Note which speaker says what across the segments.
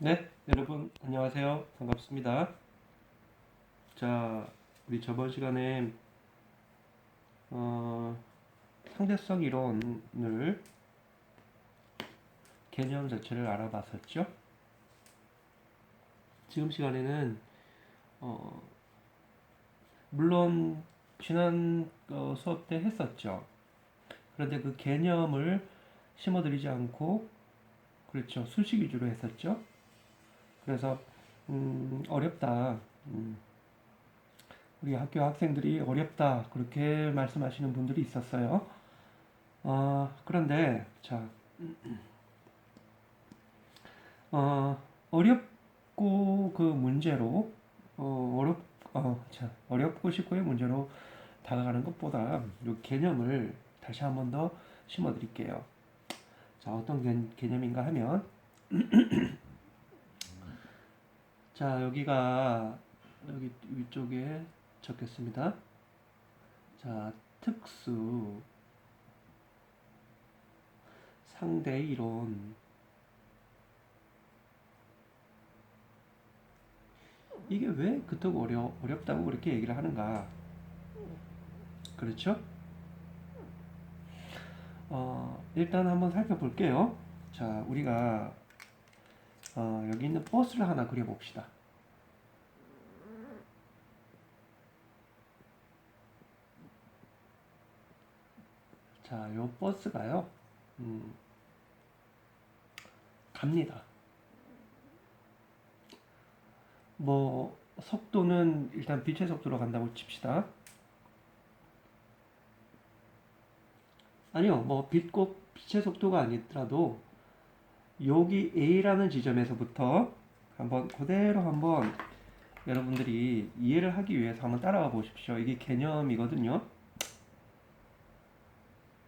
Speaker 1: 네, 여러분 안녕하세요. 반갑습니다. 자, 우리 저번 시간에 어, 상대성 이론을 개념 자체를 알아봤었죠. 지금 시간에는 어, 물론 지난 수업 때 했었죠. 그런데 그 개념을 심어드리지 않고 그렇죠. 수식 위주로 했었죠. 그래서 어렵다. 우리 학교 학생들이 어렵다. 그렇게 말씀하시는 분들이 있었어요. 그런데 자, 어렵고 그 문제로 어렵고 쉽고의 문제로 다가가는 것보다 이 개념을 다시 한번 더 심어드릴게요. 자, 어떤 개념인가 하면 자, 여기 위쪽에 적겠습니다. 자, 특수 상대 이론. 이게 왜 그토록 어렵다고 그렇게 얘기를 하는가? 그렇죠? 일단 한번 살펴볼게요. 자, 우리가 여기 있는 버스를 하나 그려봅시다. 자, 요 버스가요, 갑니다. 뭐, 속도는 일단 빛의 속도로 간다고 칩시다. 아니요, 뭐, 꼭 빛의 속도가 아니더라도, 여기 A라는 지점에서부터 그대로 한번 여러분들이 이해를 하기 위해서 한번 따라가 보십시오. 이게 개념이거든요.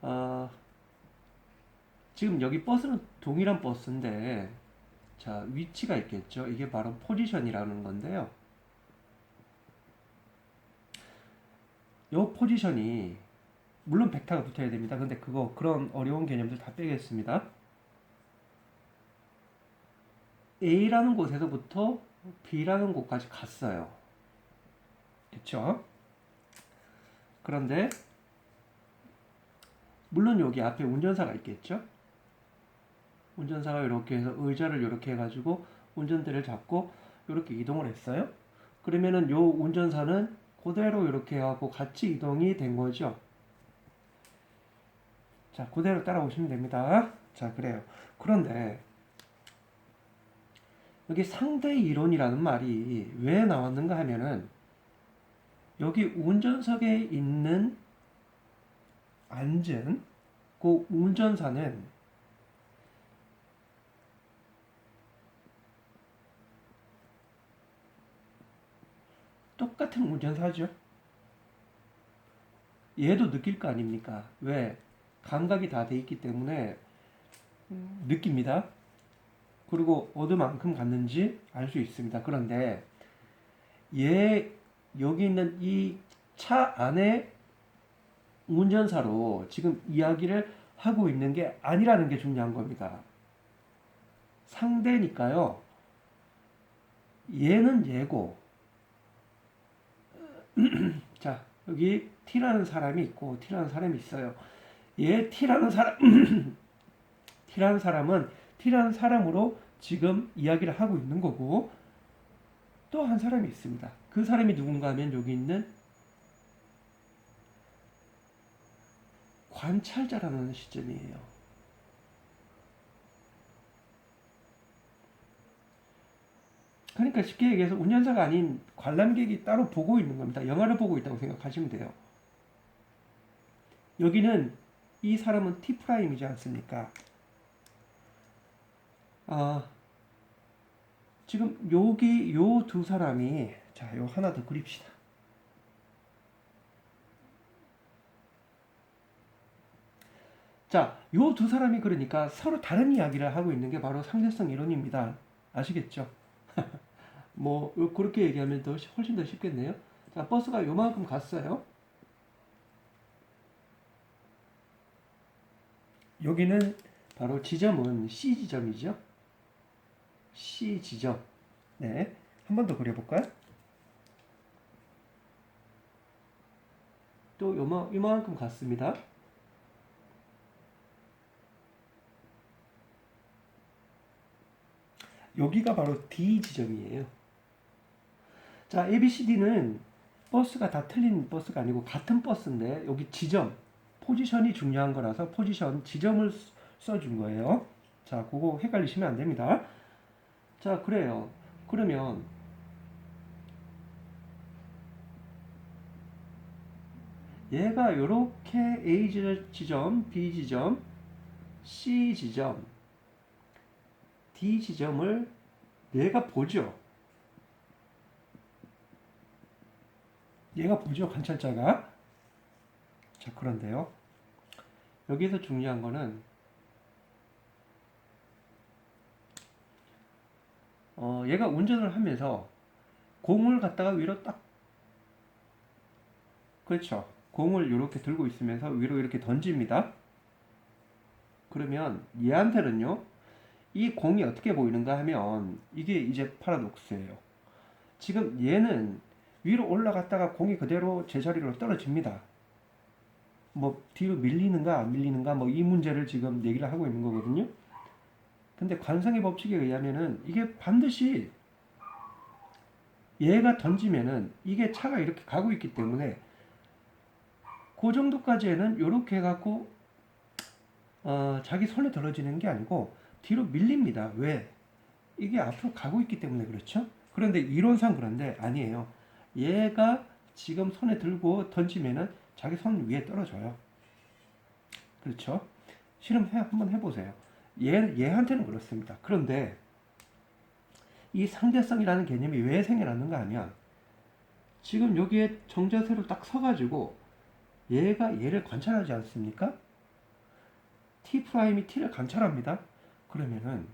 Speaker 1: 아, 지금 여기 버스는 동일한 버스인데, 자, 위치가 있겠죠. 이게 바로 포지션이라는 건데요. 요 포지션이 물론 벡터가 붙어야 됩니다. 근데 그런 어려운 개념들 다 빼겠습니다. A라는 곳에서부터 B라는 곳까지 갔어요. 그쵸? 그런데 물론 여기 앞에 운전사가 있겠죠? 운전사가 이렇게 해서 의자를 이렇게 해가지고 운전대를 잡고 이렇게 이동을 했어요. 그러면은 요 운전사는 그대로 이렇게 하고 같이 이동이 된 거죠. 자, 그대로 따라오시면 됩니다. 자, 그래요. 그런데 여기 상대 이론이라는 말이 왜 나왔는가 하면은 여기 운전석에 있는 앉은 그 운전사는 똑같은 운전사죠. 얘도 느낄 거 아닙니까? 왜? 감각이 다 돼 있기 때문에 느낍니다. 그리고 어디만큼 갔는지 알 수 있습니다. 그런데 얘 여기 있는 이 차 안에 운전사로 지금 이야기를 하고 있는 게 아니라는 게 중요한 겁니다. 상대니까요. 얘는 얘고, 자, 여기 T라는 사람이 있고, T라는 사람이 있어요. 얘 T라는 사람, T라는 사람은 T라는 사람으로 지금 이야기를 하고 있는 거고, 또 한 사람이 있습니다. 그 사람이 누군가 하면 여기 있는 관찰자라는 시점이에요. 그러니까 쉽게 얘기해서 운전사가 아닌 관람객이 따로 보고 있는 겁니다. 영화를 보고 있다고 생각하시면 돼요. 여기는 이 사람은 T 프라임이지 않습니까? 아, 지금 여기 요 두 사람이 자, 요 하나 더 그립시다. 자, 요 두 사람이 그러니까 서로 다른 이야기를 하고 있는 게 바로 상대성 이론입니다. 아시겠죠? 뭐 그렇게 얘기하면 훨씬 더 쉽겠네요. 자, 버스가 요만큼 갔어요. 여기는 바로 지점은 C 지점이죠. C 지점. 네. 한 번 더 그려볼까요? 또 이만큼 갔습니다. 여기가 바로 D 지점이에요. 자, ABCD는 버스가 다 틀린 버스가 아니고 같은 버스인데 여기 지점, 포지션이 중요한 거라서 포지션, 지점을 써준 거예요. 자, 그거 헷갈리시면 안 됩니다. 자, 그래요. 그러면 얘가 이렇게 A 지점, B 지점, C 지점, D 지점을 얘가 보죠. 얘가 보죠, 관찰자가. 자, 그런데요. 여기서 중요한 거는 얘가 운전을 하면서 공을 갖다가 위로 딱, 그렇죠. 공을 이렇게 들고 있으면서 위로 이렇게 던집니다. 그러면 얘한테는요, 이 공이 어떻게 보이는가 하면 이게 이제 파라독스예요. 지금 얘는 위로 올라갔다가 공이 그대로 제자리로 떨어집니다. 뭐 뒤로 밀리는가 안 밀리는가 뭐 이 문제를 지금 얘기를 하고 있는 거거든요. 근데 관성의 법칙에 의하면은 이게 반드시 얘가 던지면은 이게 차가 이렇게 가고 있기 때문에 그 정도까지는 이렇게 해갖고 자기 손에 들어지는 게 아니고 뒤로 밀립니다. 왜? 이게 앞으로 가고 있기 때문에 그렇죠. 그런데 이론상 그런데 아니에요. 얘가 지금 손에 들고 던지면은 자기 손 위에 떨어져요. 그렇죠? 실험 한번 해보세요. 얘한테는 그렇습니다. 그런데 이 상대성이라는 개념이 왜 생겨났는가 하면 지금 여기에 정자세로 딱 서가지고 얘가 얘를 관찰하지 않습니까? T 프라임이 T를 관찰합니다. 그러면은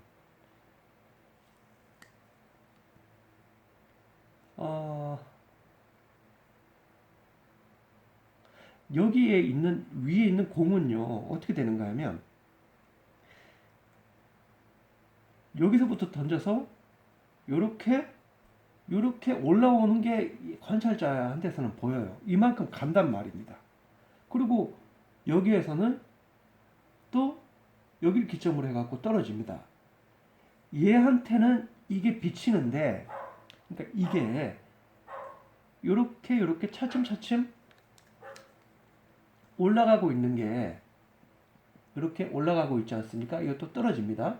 Speaker 1: 여기에 있는 위에 있는 공은요 어떻게 되는가 하면 여기서부터 던져서 요렇게 올라오는 게 관찰자한테서는 보여요. 이만큼 간단 말입니다. 그리고 여기에서는 또 여기를 기점으로 해갖고 떨어집니다. 얘한테는 이게 비치는데, 그러니까 이게 요렇게 차츰차츰 올라가고 있는 게 이렇게 올라가고 있지 않습니까? 이것도 떨어집니다.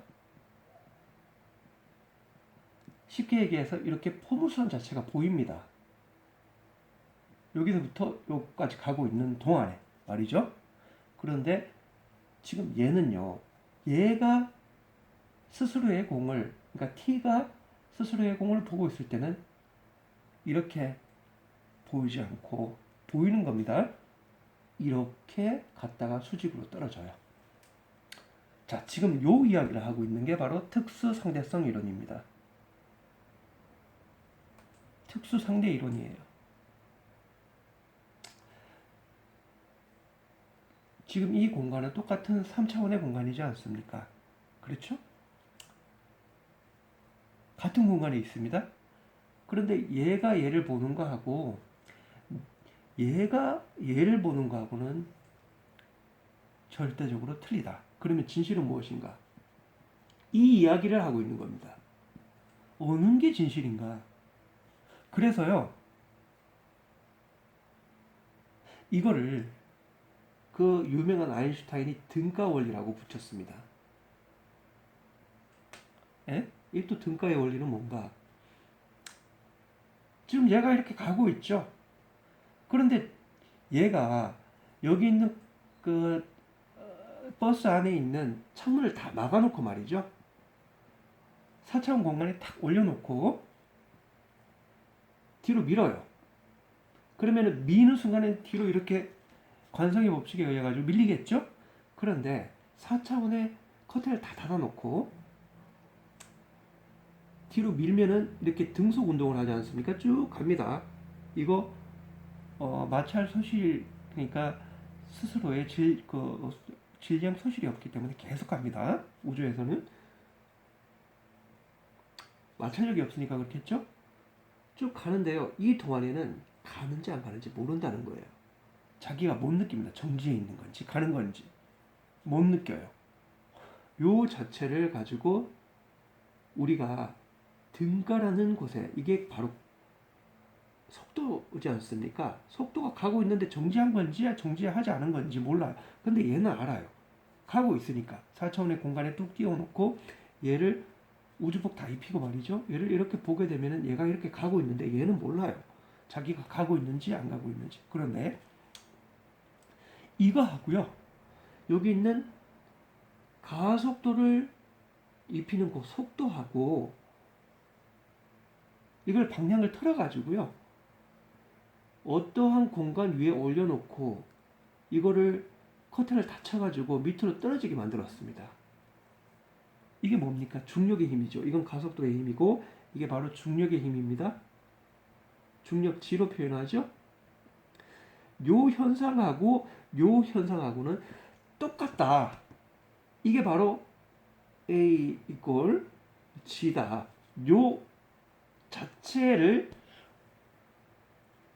Speaker 1: 쉽게 얘기해서 이렇게 포물선 자체가 보입니다. 여기서부터 여기까지 가고 있는 동안에 말이죠. 그런데 지금 얘는요. 얘가 스스로의 공을, 그러니까 T가 스스로의 공을 보고 있을 때는 이렇게 보이지 않고 보이는 겁니다. 이렇게 갔다가 수직으로 떨어져요. 자, 지금 요 이야기를 하고 있는 게 바로 특수상대성 이론입니다. 특수상대 이론이에요. 지금 이 공간은 똑같은 3차원의 공간이지 않습니까? 그렇죠? 같은 공간에 있습니다. 그런데 얘가 얘를 보는 거하고 얘가 얘를 보는 거하고는 절대적으로 틀리다. 그러면 진실은 무엇인가? 이 이야기를 하고 있는 겁니다. 어느 게 진실인가? 그래서요, 이거를 그 유명한 아인슈타인이 등가 원리라고 붙였습니다. 예? 이 또 등가의 원리는 뭔가? 지금 얘가 이렇게 가고 있죠? 그런데 얘가 여기 있는 그 버스 안에 있는 창문을 다 막아놓고 말이죠. 4차원 공간에 탁 올려놓고 뒤로 밀어요. 그러면은 미는 순간에 뒤로 이렇게 관성의 법칙에 의해 가지고 밀리겠죠? 그런데 4차원의 커튼을 다 닫아놓고 뒤로 밀면은 이렇게 등속 운동을 하지 않습니까? 쭉 갑니다. 이거 마찰 소실, 그러니까 스스로의 질량 소실이 없기 때문에 계속 갑니다. 우주에서는. 마찰력이 없으니까 그렇겠죠? 쭉 가는데요. 이 동안에는 가는지 안 가는지 모른다는 거예요. 자기가 못 느낍니다. 정지해 있는 건지 가는 건지 못 느껴요. 요 자체를 가지고 우리가 등가라는 곳에 이게 바로 속도지 않습니까? 속도가 가고 있는데 정지한 건지 정지하지 않은 건지 몰라요. 근데 얘는 알아요. 가고 있으니까 4차원의 공간에 뚝 띄워놓고 얘를 우주복 다 입히고 말이죠. 얘를 이렇게 보게 되면은 얘가 이렇게 가고 있는데 얘는 몰라요. 자기가 가고 있는지 안 가고 있는지. 그런데 이거 하고요. 여기 있는 가속도를 입히는 그 속도하고 이걸 방향을 틀어가지고요. 어떠한 공간 위에 올려놓고 이거를 커튼을 닫혀가지고 밑으로 떨어지게 만들었습니다. 이게 뭡니까? 중력의 힘이죠. 이건 가속도의 힘이고 이게 바로 중력의 힘입니다. 중력지로 표현하죠. 요 현상하고는 똑같다. 이게 바로 A 이꼴 G다. 요 자체를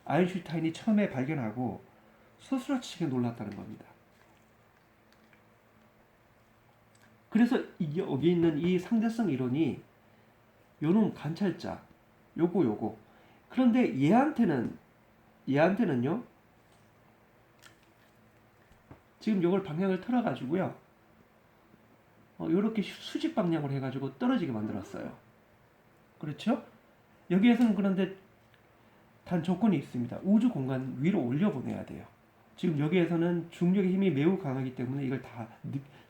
Speaker 1: 아인슈타인이 처음에 발견하고 스스로치게 놀랐다는 겁니다. 그래서 여기 있는 이 상대성 이론이 요놈 관찰자 요거 그런데 얘한테는요 지금 요걸 방향을 틀어 가지고요 요렇게 수직 방향으로 해가지고 떨어지게 만들었어요. 그렇죠? 여기에서는 그런데 단 조건이 있습니다. 우주 공간 위로 올려보내야 돼요. 지금 여기에서는 중력의 힘이 매우 강하기 때문에 이걸 다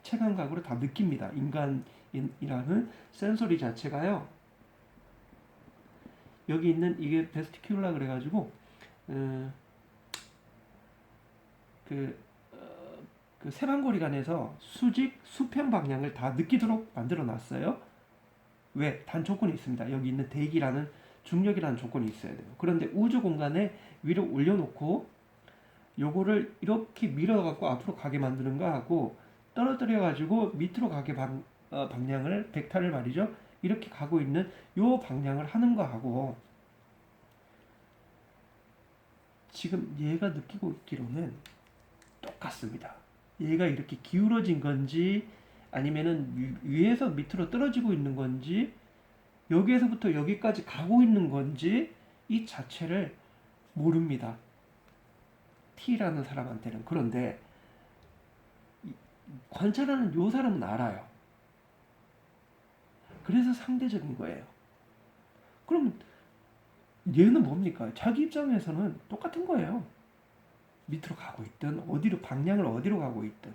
Speaker 1: 체감각으로 다 느낍니다. 인간이라는 센소리 자체가요. 여기 있는 이게 베스티큘라 그래가지고 그 세방고리관에서 수평 방향을 다 느끼도록 만들어 놨어요. 왜? 단 조건이 있습니다. 여기 있는 대기라는 중력이라는 조건이 있어야 돼요. 그런데 우주 공간에 위로 올려놓고 요거를 이렇게 밀어갖고 앞으로 가게 만드는 거 하고 떨어뜨려가지고 밑으로 가게 방향을 벡터를 말이죠. 이렇게 가고 있는 요 방향을 하는 거 하고 지금 얘가 느끼고 있기로는 똑같습니다. 얘가 이렇게 기울어진 건지 아니면은 위에서 밑으로 떨어지고 있는 건지 여기에서부터 여기까지 가고 있는 건지 이 자체를 모릅니다. T라는 사람한테는. 그런데 관찰하는 요 사람은 알아요. 그래서 상대적인 거예요. 그럼 얘는 뭡니까? 자기 입장에서는 똑같은 거예요. 밑으로 가고 있든 방향을 어디로 가고 있든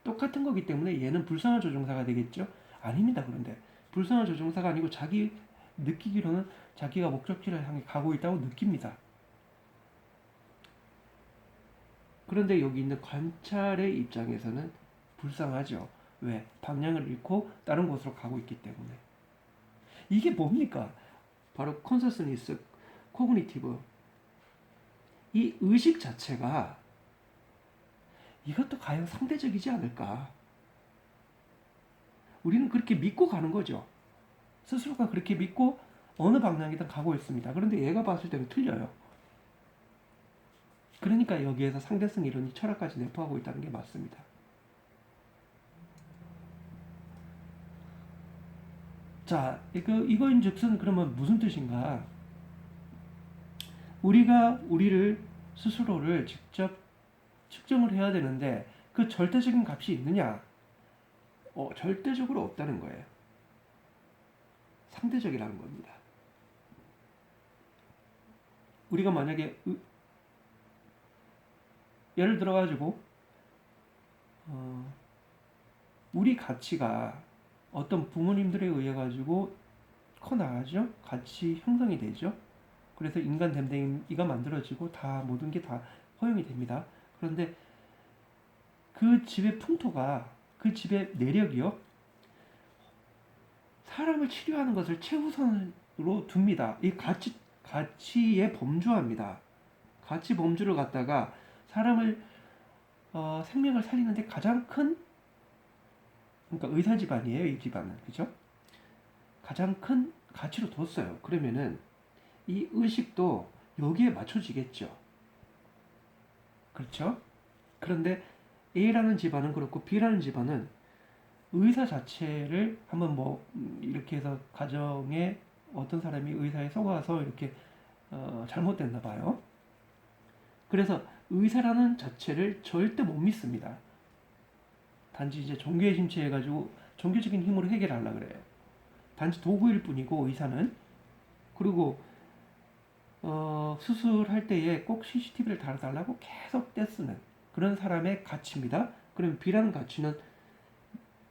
Speaker 1: 똑같은 거기 때문에 얘는 불상한 조종사가 되겠죠? 아닙니다. 그런데 불상한 조종사가 아니고 자기 느끼기로는 자기가 목적지를 향해 가고 있다고 느낍니다. 그런데 여기 있는 관찰의 입장에서는 불쌍하죠. 왜? 방향을 잃고 다른 곳으로 가고 있기 때문에. 이게 뭡니까? 바로 컨서스니스, 코그니티브. 이 의식 자체가 이것도 과연 상대적이지 않을까? 우리는 그렇게 믿고 가는 거죠. 스스로가 그렇게 믿고 어느 방향이든 가고 있습니다. 그런데 얘가 봤을 때는 틀려요. 그러니까 여기에서 상대성 이론이 철학까지 내포하고 있다는 게 맞습니다. 자, 이거인즉슨 그러면 무슨 뜻인가? 우리가 스스로를 직접 측정을 해야 되는데 그 절대적인 값이 있느냐? 절대적으로 없다는 거예요. 상대적이라는 겁니다. 우리가 만약에 예를 들어 가지고 우리 가치가 어떤 부모님들에 의해 가지고 커 나가죠. 가치 형성이 되죠. 그래서 인간 됨됨이가 만들어지고 다 모든 게 다 허용이 됩니다. 그런데 그 집의 풍토가 그 집의 내력이요. 사람을 치료하는 것을 최우선으로 둡니다. 이 가치에 범주합니다. 가치 범주를 갖다가 사람을 생명을 살리는데 가장 큰 그러니까 의사 집안이에요. 이 집안은 그죠? 가장 큰 가치로 뒀어요. 그러면은 이 의식도 여기에 맞춰지겠죠. 그렇죠? 그런데 A라는 집안은 그렇고 B라는 집안은 의사 자체를 한번 뭐 이렇게 해서 가정에 어떤 사람이 의사에 속아서 이렇게 잘못됐나 봐요. 그래서 의사라는 자체를 절대 못 믿습니다. 단지 이제 종교에 심취해가지고 종교적인 힘으로 해결하려고 그래요. 단지 도구일 뿐이고 의사는. 그리고 수술할 때에 꼭 CCTV를 달아달라고 계속 떼쓰는 그런 사람의 가치입니다. 그럼 B라는 가치는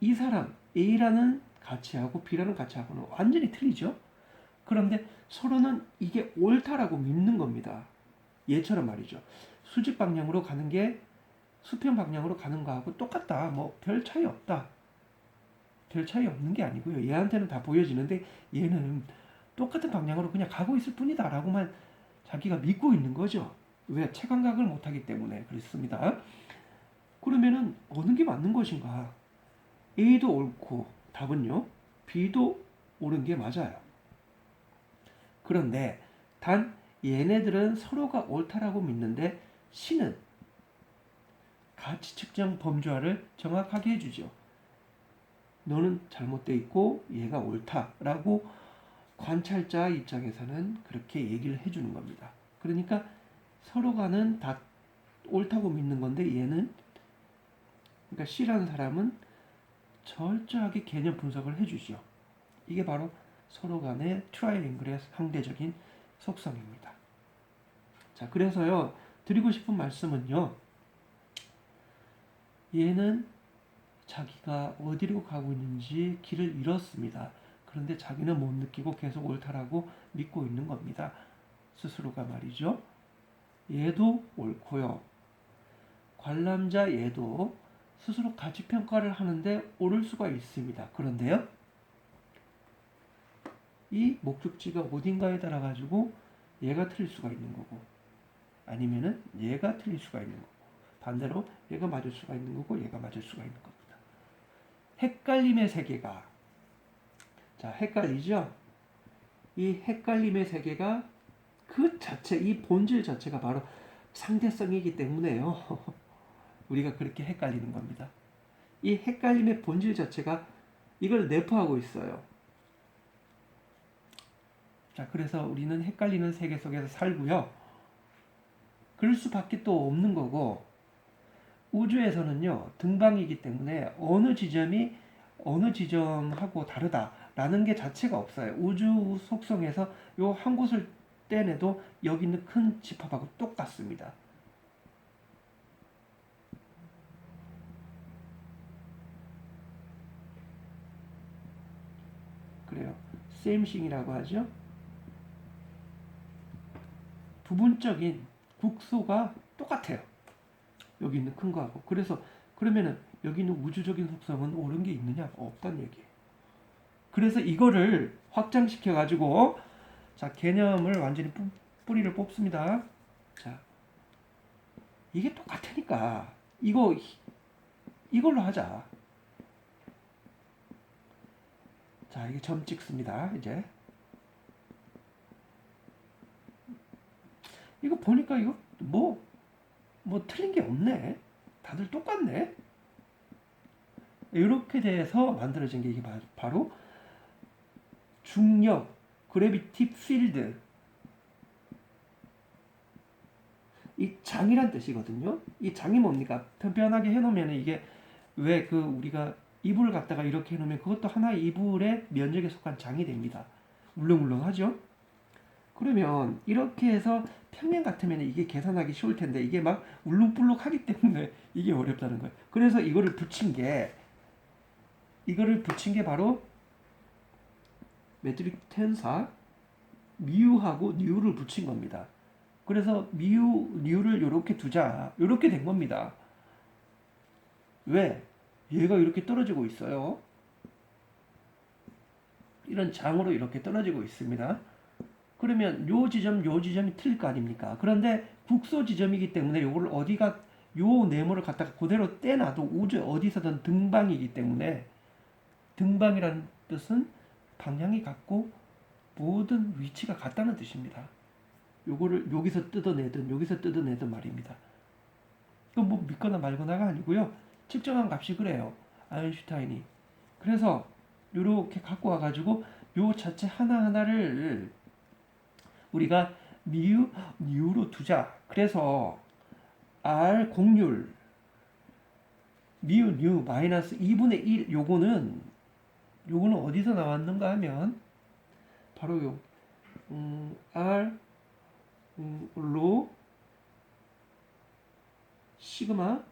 Speaker 1: 이 사람 A라는 가치하고 B라는 가치하고는 완전히 틀리죠. 그런데 서로는 이게 옳다라고 믿는 겁니다. 얘처럼 말이죠. 수직 방향으로 가는 게 수평 방향으로 가는 거하고 똑같다. 뭐 별 차이 없다. 별 차이 없는 게 아니고요. 얘한테는 다 보여지는데 얘는 똑같은 방향으로 그냥 가고 있을 뿐이다 라고만 자기가 믿고 있는 거죠. 왜? 체감각을 못하기 때문에 그렇습니다. 그러면은 어느 게 맞는 것인가? A도 옳고 답은요. B도 옳은 게 맞아요. 그런데 단 얘네들은 서로가 옳다라고 믿는데 신은 가치 측정 범주화를 정확하게 해주죠. 너는 잘못되어 있고 얘가 옳다라고 관찰자 입장에서는 그렇게 얘기를 해주는 겁니다. 그러니까 서로가는 다 옳다고 믿는 건데 얘는 그러니까 C라는 사람은 철저하게 개념 분석을 해주죠. 이게 바로 서로 간의 트라이앵글의 상대적인 속성입니다. 자, 그래서요 드리고 싶은 말씀은요. 얘는 자기가 어디로 가고 있는지 길을 잃었습니다. 그런데 자기는 못 느끼고 계속 옳다라고 믿고 있는 겁니다. 스스로가 말이죠. 얘도 옳고요. 관람자 얘도 스스로 가치평가를 하는데 옳을 수가 있습니다. 그런데요. 이 목적지가 어딘가에 따라 가지고 얘가 틀릴 수가 있는 거고 아니면은 얘가 틀릴 수가 있는 거고 반대로 얘가 맞을 수가 있는 거고 얘가 맞을 수가 있는 겁니다. 헷갈림의 세계가 자 헷갈리죠? 이 헷갈림의 세계가 그 자체 이 본질 자체가 바로 상대성이기 때문에요. 우리가 그렇게 헷갈리는 겁니다. 이 헷갈림의 본질 자체가 이걸 내포하고 있어요. 자, 그래서 우리는 헷갈리는 세계 속에서 살고요. 그럴 수밖에 또 없는 거고 우주에서는요. 등방이기 때문에 어느 지점이 어느 지점하고 다르다라는 게 자체가 없어요. 우주 속성에서 요 한 곳을 떼내도 여기 있는 큰 집합하고 똑같습니다. 그래요. 셈싱이라고 하죠. 부분적인 국소가 똑같아요. 여기 있는 큰 거하고. 그래서 그러면은 여기 있는 우주적인 속성은 옳은 게 있느냐? 없단 얘기예요. 그래서 이거를 확장시켜 가지고 자 개념을 완전히 뿌리를 뽑습니다. 자 이게 똑같으니까 이걸로 하자. 자 이게 점 찍습니다. 이제 이거 보니까 이거 뭐 틀린 게 없네. 다들 똑같네. 이렇게 돼서 만들어진 게 이게 바로 중력, 그래비티 필드. 이 장이란 뜻이거든요. 이 장이 뭡니까? 편편하게 해놓으면 이게 왜 그 우리가 이불을 갖다가 이렇게 해놓으면 그것도 하나의 이불의 면적에 속한 장이 됩니다. 울렁울렁하죠? 그러면 이렇게 해서 평면 같으면 이게 계산하기 쉬울 텐데 이게 막 울렁불렁하기 때문에 이게 어렵다는 거예요. 그래서 이거를 붙인 게 바로 매트릭 텐사 미우하고 뉴를 붙인 겁니다. 그래서 미우, 뉴를 이렇게 두자. 이렇게 된 겁니다. 왜? 얘가 이렇게 떨어지고 있어요. 이런 장으로 이렇게 떨어지고 있습니다. 그러면 요 지점이 틀릴 거 아닙니까? 그런데 국소 지점이기 때문에 요걸 어디가 요 네모를 갖다가 그대로 떼놔도 우주 어디서든 등방이기 때문에 등방이라는 뜻은 방향이 같고 모든 위치가 같다는 뜻입니다. 요거를 여기서 뜯어내든 여기서 뜯어내든 말입니다. 이건 뭐 믿거나 말거나가 아니고요. 측정한 값이 그래요. 아인슈타인이. 그래서 요렇게 갖고 와가지고 요 자체 하나하나를 우리가 뉴로 두자. 그래서 R 공률 뉴 마이너스 2분의 1 요거는 어디서 나왔는가 하면 바로 요 R 로 시그마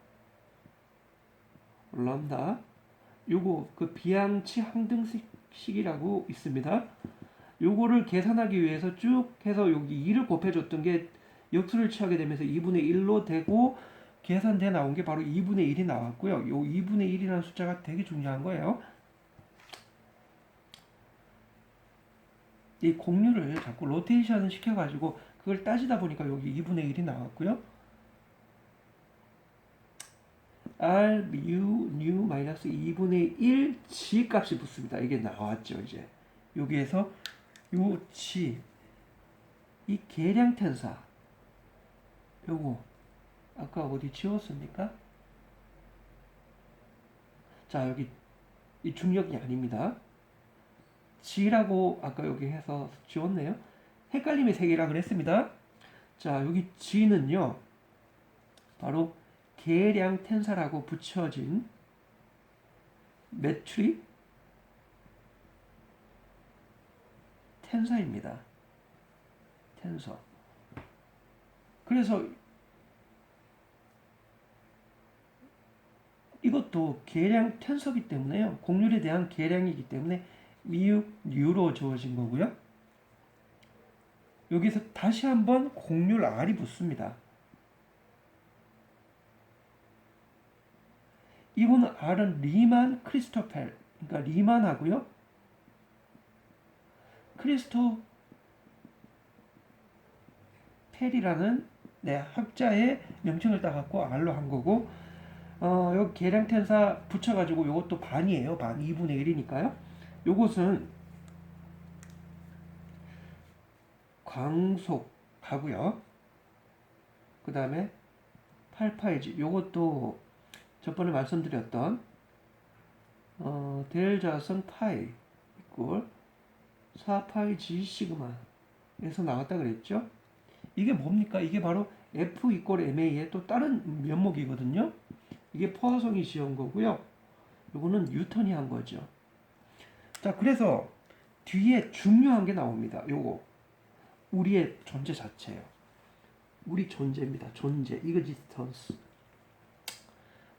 Speaker 1: 람다 요거 그 비양치 항등식이라고 있습니다. 요거를 계산하기 위해서 쭉 해서 여기 2를 곱해줬던 게 역수를 취하게 되면서 2분의 1로 되고 계산돼 나온 게 바로 2분의 1이 나왔고요. 요 2분의 1이라는 숫자가 되게 중요한 거예요. 이 공률을 자꾸 로테이션 시켜가지고 그걸 따지다 보니까 여기 2분의 1이 나왔고요. R 뉴 마이너스 2분의 1 G 값이 붙습니다. 이게 나왔죠. 이제 여기에서 요 G 이 계량 텐사 요거 아까 어디 지웠습니까? 자 여기 이 중력이 아닙니다. G라고 아까 여기 해서 지웠네요. 헷갈림의 세계라 그랬습니다. 자 여기 G는요 바로 계량 텐사라고 붙여진 메트릭 텐사입니다. 텐서. 그래서 이것도 계량 텐서기 때문에요. 공률에 대한 계량이기 때문에 뉴로 주어진 거고요. 여기서 다시 한번 공률 R이 붙습니다. 이거는 R은 리만 크리스토펠, 그러니까 리만하고요. 크리스토펠이라는 학자의 명칭을 따갖고 R로 한 거고, 여기 계량 텐사 붙여가지고 요것도 반이에요. 반 2분의 1이니까요. 요것은 광속하고요. 그 다음에 8파이지 요것도 저번에 말씀드렸던 델자선 파이 이꼴 4파이 G 시그마에서 나왔다 그랬죠. 이게 뭡니까? 이게 바로 F 이꼴 MA의 또 다른 면목이거든요. 이게 포화송이 지은 거고요. 요거는 뉴턴이 한 거죠. 자, 그래서 뒤에 중요한 게 나옵니다. 요거 우리의 존재 자체예요. 우리 존재입니다. 존재, existence.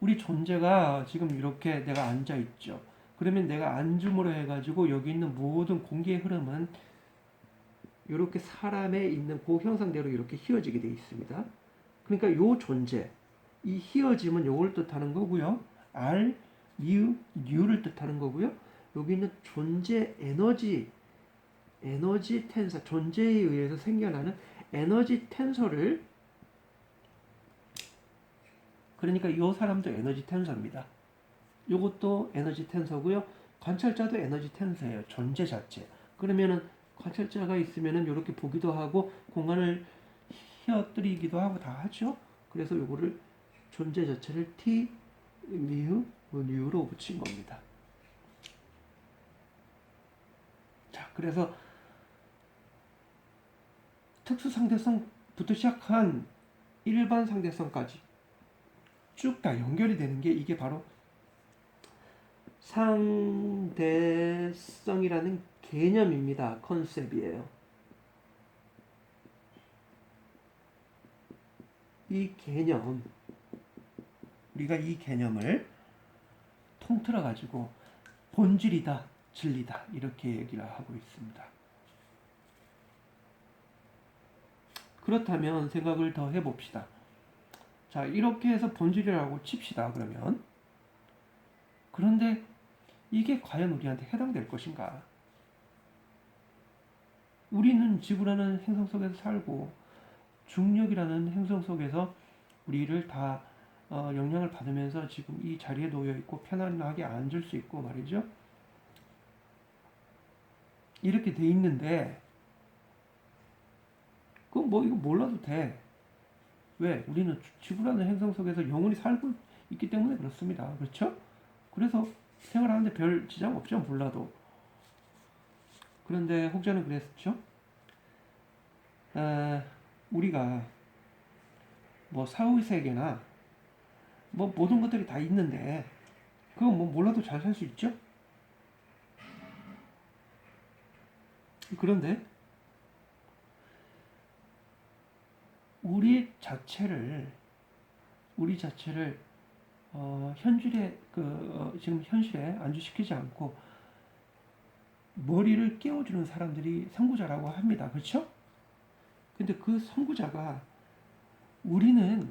Speaker 1: 우리 존재가 지금 이렇게 내가 앉아 있죠. 그러면 내가 앉음으로 해가지고 여기 있는 모든 공기의 흐름은 이렇게 사람에 있는 그 형상대로 이렇게 휘어지게 되어 있습니다. 그러니까 요 존재, 이 휘어짐은 요걸 뜻하는 거고요. R, U를 뜻하는 거고요. 여기 있는 존재 에너지 텐서, 존재에 의해서 생겨나는 에너지 텐서를 그러니까 이 사람도 에너지 텐서입니다. 이것도 에너지 텐서고요. 관찰자도 에너지 텐서예요. 존재 자체. 그러면은 관찰자가 있으면은 이렇게 보기도 하고 공간을 휘어뜨리기도 하고 다 하죠. 그래서 요거를 존재 자체를 T, 뉴로 붙인 겁니다. 자, 그래서 특수 상대성부터 시작한 일반 상대성까지 쭉 다 연결이 되는 게 이게 바로 상대성이라는 개념입니다. 컨셉이에요. 이 개념, 우리가 이 개념을 통틀어 가지고 본질이다, 진리다 이렇게 얘기를 하고 있습니다. 그렇다면 생각을 더 해봅시다. 자, 이렇게 해서 본질이라고 칩시다. 그러면 그런데 이게 과연 우리한테 해당될 것인가? 우리는 지구라는 행성 속에서 살고 중력이라는 행성 속에서 우리를 다 영향을 받으면서 지금 이 자리에 놓여 있고 편안하게 앉을 수 있고 말이죠. 이렇게 돼 있는데 그건 뭐 이거 몰라도 돼. 왜? 우리는 지구라는 행성 속에서 영원히 살고 있기 때문에 그렇습니다. 그렇죠? 그래서 생활하는데 별 지장 없죠. 몰라도. 그런데 혹자는 그랬죠. 아, 우리가 뭐 사후세계나 뭐 모든 것들이 다 있는데 그건 뭐 몰라도 잘 살 수 있죠. 그런데 우리 자체를 현실에 지금 현실에 안주시키지 않고 머리를 깨워주는 사람들이 선구자라고 합니다. 그렇죠? 근데 그 선구자가 우리는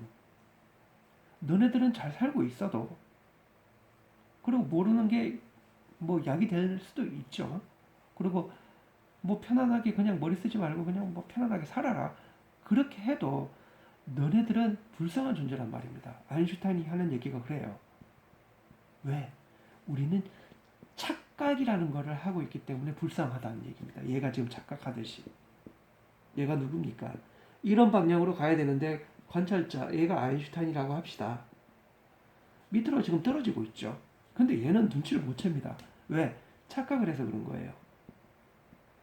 Speaker 1: 너네들은 잘 살고 있어도 그리고 모르는 게 뭐 약이 될 수도 있죠. 그리고 뭐 편안하게 그냥 머리 쓰지 말고 그냥 뭐 편안하게 살아라. 그렇게 해도 너네들은 불쌍한 존재란 말입니다. 아인슈타인이 하는 얘기가 그래요. 왜? 우리는 착각이라는 것을 하고 있기 때문에 불쌍하다는 얘기입니다. 얘가 지금 착각하듯이. 얘가 누굽니까? 이런 방향으로 가야 되는데 관찰자, 얘가 아인슈타인이라고 합시다. 밑으로 지금 떨어지고 있죠. 근데 얘는 눈치를 못 챕니다. 왜? 착각을 해서 그런 거예요.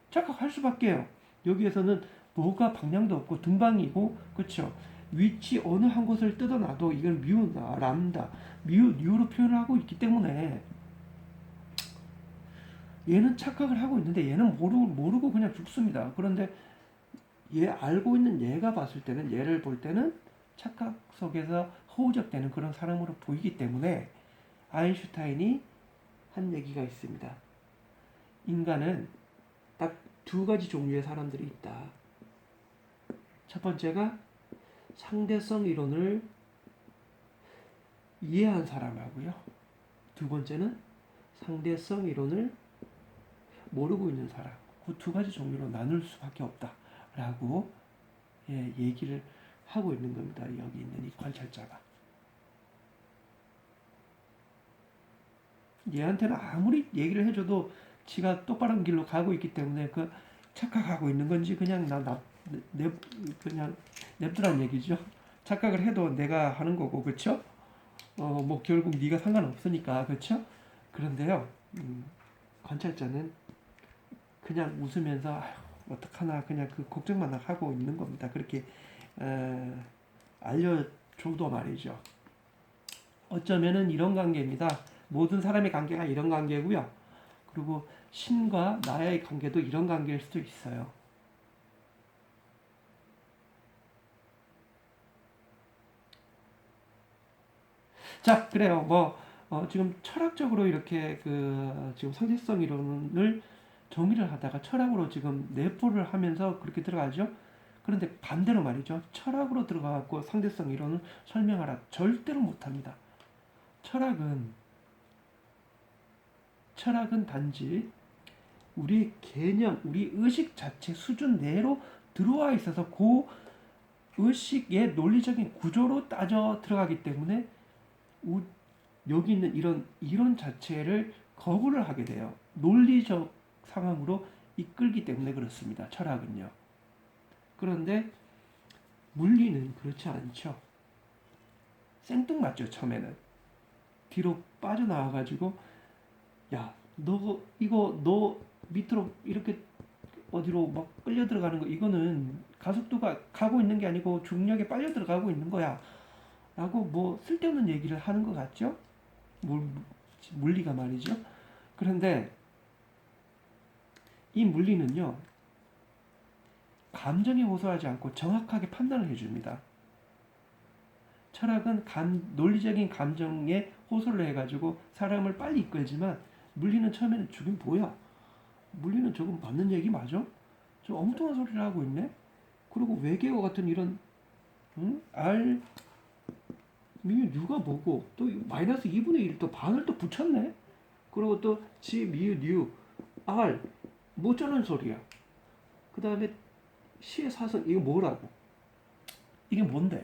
Speaker 1: 착각할 수밖에요. 여기에서는 뭐가 방향도 없고 등방이고, 그렇죠? 위치 어느 한 곳을 뜯어놔도 이걸 뮤나 람다, 뉴로 표현하고 있기 때문에 얘는 착각을 하고 있는데 얘는 모르고 그냥 죽습니다. 그런데 얘 알고 있는 얘가 봤을 때는 얘를 볼 때는 착각 속에서 허우적대는 그런 사람으로 보이기 때문에 아인슈타인이 한 얘기가 있습니다. 인간은 딱 두 가지 종류의 사람들이 있다. 첫 번째가 상대성 이론을 이해한 사람하고요. 두 번째는 상대성 이론을 모르고 있는 사람. 그 두 가지 종류로 나눌 수밖에 없다라고 얘기를 하고 있는 겁니다. 여기 있는 이 관찰자가. 얘한테는 아무리 얘기를 해줘도 지가 똑바른 길로 가고 있기 때문에 그 착각하고 있는 건지 그냥 그냥 냅두란 얘기죠. 착각을 해도 내가 하는 거고, 그렇죠? 뭐 결국 네가 상관없으니까, 그렇죠? 그런데요, 관찰자는 그냥 웃으면서 아휴, 어떡하나 그냥 그 걱정만 하고 있는 겁니다. 그렇게 알려줘도 말이죠. 어쩌면은 이런 관계입니다. 모든 사람의 관계가 이런 관계고요. 그리고 신과 나의 관계도 이런 관계일 수도 있어요. 자, 그래요. 지금 철학적으로 이렇게 지금 상대성 이론을 정의를 하다가 철학으로 지금 내포를 하면서 그렇게 들어가죠. 그런데 반대로 말이죠. 철학으로 들어가고 상대성 이론을 설명하라. 절대로 못합니다. 철학은 단지 우리 개념, 우리 의식 자체 수준 내로 들어와 있어서 그 의식의 논리적인 구조로 따져 들어가기 때문에 여기 있는 이런 이론 자체를 거부를 하게 돼요. 논리적 상황으로 이끌기 때문에 그렇습니다. 철학은요. 그런데 물리는 그렇지 않죠. 생뚱맞죠, 처음에는. 뒤로 빠져나와가지고 야, 너 밑으로 이렇게 어디로 막 끌려 들어가는 거 이거는 가속도가 가고 있는 게 아니고 중력에 빨려 들어가고 있는 거야. 라고 뭐 쓸데없는 얘기를 하는 것 같죠? 물리가 말이죠. 그런데 이 물리는요, 감정에 호소하지 않고 정확하게 판단을 해줍니다. 철학은 논리적인 감정에 호소를 해가지고 사람을 빨리 이끌지만 물리는 처음에는 저긴 뭐야? 물리는 저건 맞는 얘기 맞아? 저 엉뚱한 소리를 하고 있네? 그리고 외계어 같은 이런 R 미유 U가 뭐고 또 마이너스 2분의 1 또 반을 또 붙였네? 그리고 또 G 미유 U R 뭐 어쩌는 소리야? 그 다음에 C의 사선 이거 뭐라고? 이게 뭔데?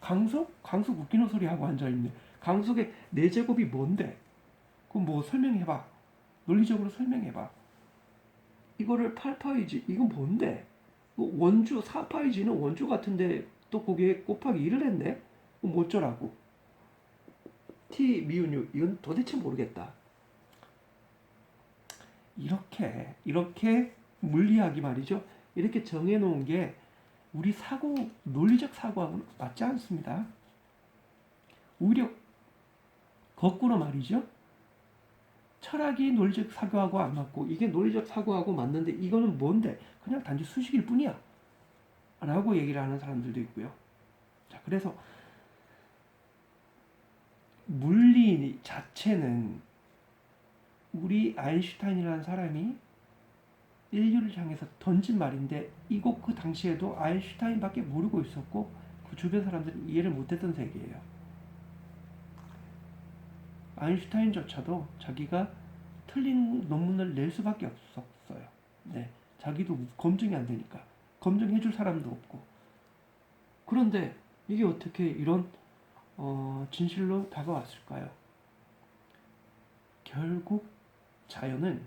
Speaker 1: 강속? 강속 웃기는 소리 하고 앉아있네. 강속의 4제곱이 뭔데? 그럼 뭐 설명해봐. 논리적으로 설명해봐. 이거를 8파이지 이건 뭔데? 원주 4파이지는 원주 같은데 또 거기에 곱하기 1을 했네? 뭐 어쩌라고? t 미운 6 이건 도대체 모르겠다. 이렇게 물리학이 말이죠. 이렇게 정해놓은 게 우리 논리적 사고하고는 맞지 않습니다. 오히려 거꾸로 말이죠. 철학이 논리적 사고하고 안 맞고 이게 논리적 사고하고 맞는데 이거는 뭔데? 그냥 단지 수식일 뿐이야. 라고 얘기를 하는 사람들도 있고요. 자, 그래서 물리 자체는 우리 아인슈타인이라는 사람이 인류를 향해서 던진 말인데 이거 그 당시에도 아인슈타인밖에 모르고 있었고 그 주변 사람들은 이해를 못했던 세계예요. 아인슈타인조차도 자기가 틀린 논문을 낼 수밖에 없었어요. 네, 자기도 검증이 안 되니까 검증해줄 사람도 없고. 그런데 이게 어떻게 이런 진실로 다가왔을까요? 결국 자연은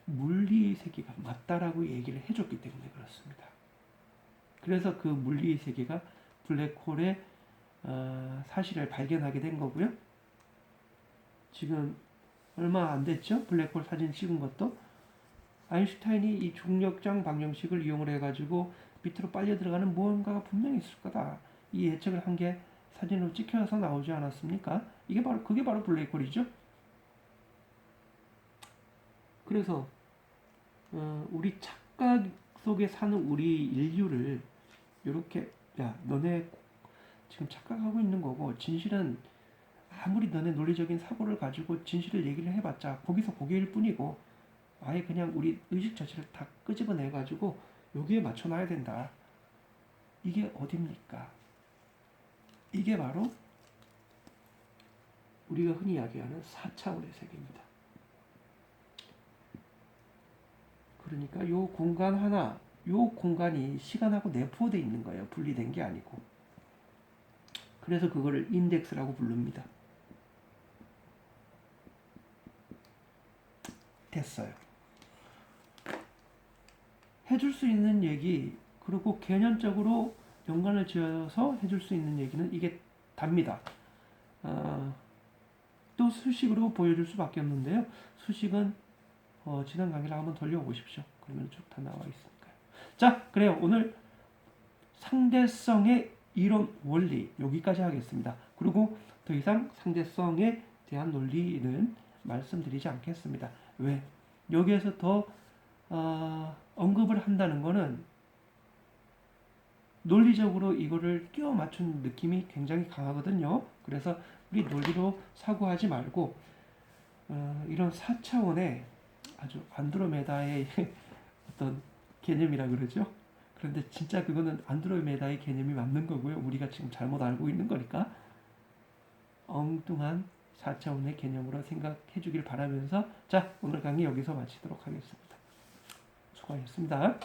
Speaker 1: 물리 세계가 맞다라고 얘기를 해줬기 때문에 그렇습니다. 그래서 그 물리 세계가 블랙홀의 사실을 발견하게 된 거고요. 지금 얼마 안 됐죠? 블랙홀 사진 찍은 것도 아인슈타인이 이 중력장 방정식을 이용을 해가지고 밑으로 빨려 들어가는 무언가가 분명히 있을 거다. 이 예측을 한 게 사진으로 찍혀서 나오지 않았습니까? 그게 바로 블랙홀이죠. 그래서 우리 착각 속에 사는 우리 인류를 이렇게 야 너네 지금 착각하고 있는 거고 진실은 아무리 너네 논리적인 사고를 가지고 진실을 얘기를 해봤자 거기서 거기일 뿐이고 아예 그냥 우리 의식 자체를 다 끄집어내 가지고 여기에 맞춰놔야 된다. 이게 어딥니까? 이게 바로 우리가 흔히 이야기하는 4차원의 세계입니다. 그러니까 요 공간 하나, 요 공간이 시간하고 내포되어 있는 거예요. 분리된 게 아니고. 그래서 그거를 인덱스라고 부릅니다. 됐어요. 해줄 수 있는 얘기, 그리고 개념적으로 연관을 지어서 해줄 수 있는 얘기는 이게 답니다. 또 수식으로 보여줄 수밖에 없는데요. 수식은 지난 강의를 한번 돌려보십시오. 그러면 쭉 다 나와 있으니까요. 자, 그래요. 오늘 상대성의 이론 원리 여기까지 하겠습니다. 그리고 더 이상 상대성에 대한 논리는 말씀드리지 않겠습니다. 왜? 여기에서 더 언급을 한다는 거는 논리적으로 이거를 끼워 맞춘 느낌이 굉장히 강하거든요. 그래서 우리 논리로 사고하지 말고 이런 4차원의 아주 안드로메다의 어떤 개념이라 그러죠. 그런데 진짜 그거는 안드로메다의 개념이 맞는 거고요. 우리가 지금 잘못 알고 있는 거니까 엉뚱한 4차원의 개념으로 생각해 주길 바라면서 자, 오늘 강의 여기서 마치도록 하겠습니다. 수고하셨습니다.